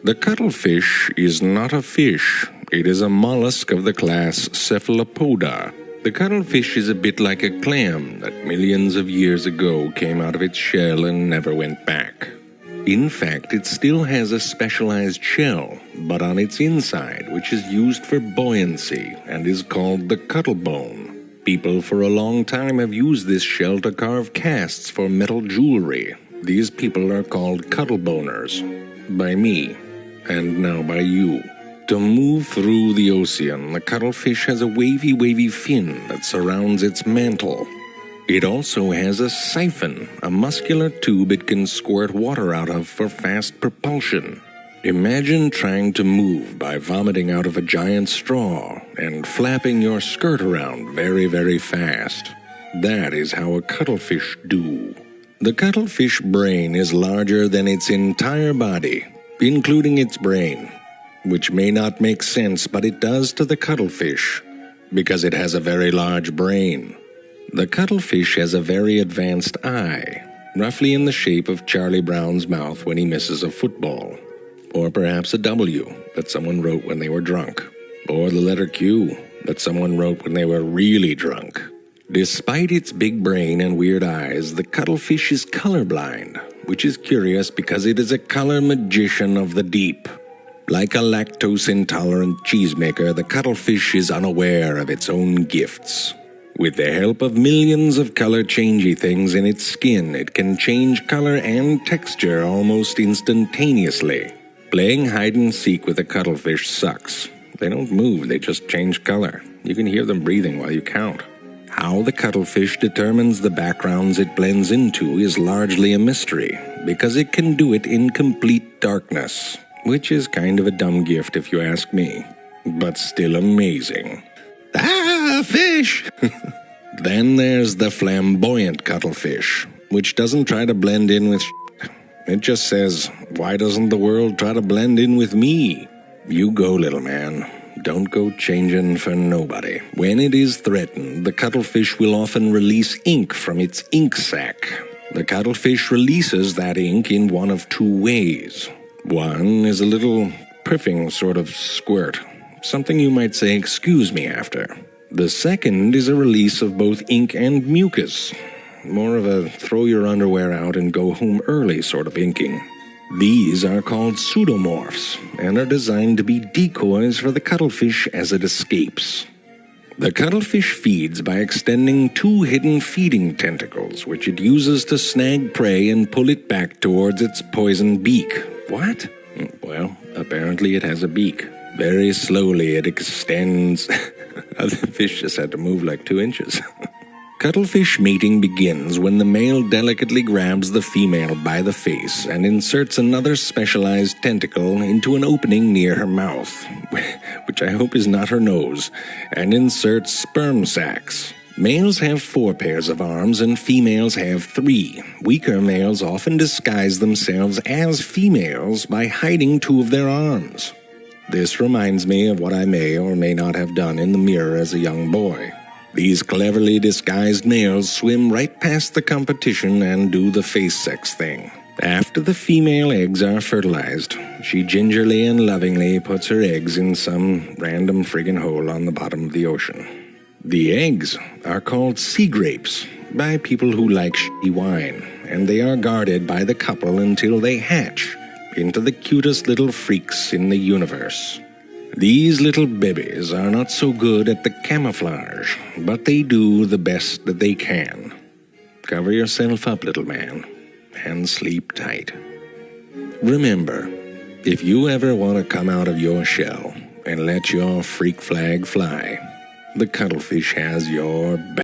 The cuttlefish is not a fish. It is a mollusk of the class Cephalopoda. The cuttlefish is a bit like a clam that millions of years ago came out of its shell and never went back. In fact, it still has a specialized shell, but on its inside, which is used for buoyancy and is called the cuttlebone. People for a long time have used this shell to carve casts for metal jewelry. These people are called cuttleboners. By me, and now by you. To move through the ocean, the cuttlefish has a wavy fin that surrounds its mantle. It also has a siphon, a muscular tube it can squirt water out of for fast propulsion. Imagine trying to move by vomiting out of a giant straw and flapping your skirt around very fast. That is how a cuttlefish do. The cuttlefish brain is larger than its entire body, including its brain, which may not make sense, but it does to the cuttlefish, because it has a very large brain. The cuttlefish has a very advanced eye, roughly in the shape of Charlie Brown's mouth when he misses a football. Or perhaps a W that someone wrote when they were drunk. Or the letter Q that someone wrote when they were really drunk. Despite its big brain and weird eyes, the cuttlefish is colorblind, which is curious because it is a color magician of the deep. Like a lactose-intolerant cheesemaker, the cuttlefish is unaware of its own gifts. With the help of millions of color-changey things in its skin, it can change color and texture almost instantaneously. Playing hide-and-seek with a cuttlefish sucks. They don't move, they just change color. You can hear them breathing while you count. How the cuttlefish determines the backgrounds it blends into is largely a mystery, because it can do it in complete darkness, which is kind of a dumb gift if you ask me, but still amazing. Ah, fish! Then there's the flamboyant cuttlefish, which doesn't try to blend in with shit. It just says, why doesn't the world try to blend in with me? You go, little man. Don't go changing for nobody. When it is threatened, the cuttlefish will often release ink from its ink sac. The cuttlefish releases that ink in one of two ways. One is a little puffing sort of squirt, something you might say excuse me after. The second is a release of both ink and mucus, more of a throw your underwear out and go home early sort of inking. These are called pseudomorphs and are designed to be decoys for the cuttlefish as it escapes. The cuttlefish feeds by extending two hidden feeding tentacles, which it uses to snag prey and pull it back towards its poison beak. What? Well, apparently it has a beak. Very slowly it extends. The fish just had to move like 2 inches. Cuttlefish mating begins when the male delicately grabs the female by the face and inserts another specialized tentacle into an opening near her mouth, which I hope is not her nose, and inserts sperm sacs. Males have 4 pairs of arms and females have 3. Weaker males often disguise themselves as females by hiding 2 of their arms. This reminds me of what I may or may not have done in the mirror as a young boy. These cleverly disguised males swim right past the competition and do the face sex thing. After the female eggs are fertilized, she gingerly and lovingly puts her eggs in some random friggin' hole on the bottom of the ocean. The eggs are called sea grapes by people who like shitty wine, and they are guarded by the couple until they hatch into the cutest little freaks in the universe. These little babies are not so good at the camouflage, but they do the best that they can. Cover yourself up, little man, and sleep tight. Remember, if you ever want to come out of your shell and let your freak flag fly, the cuttlefish has your back.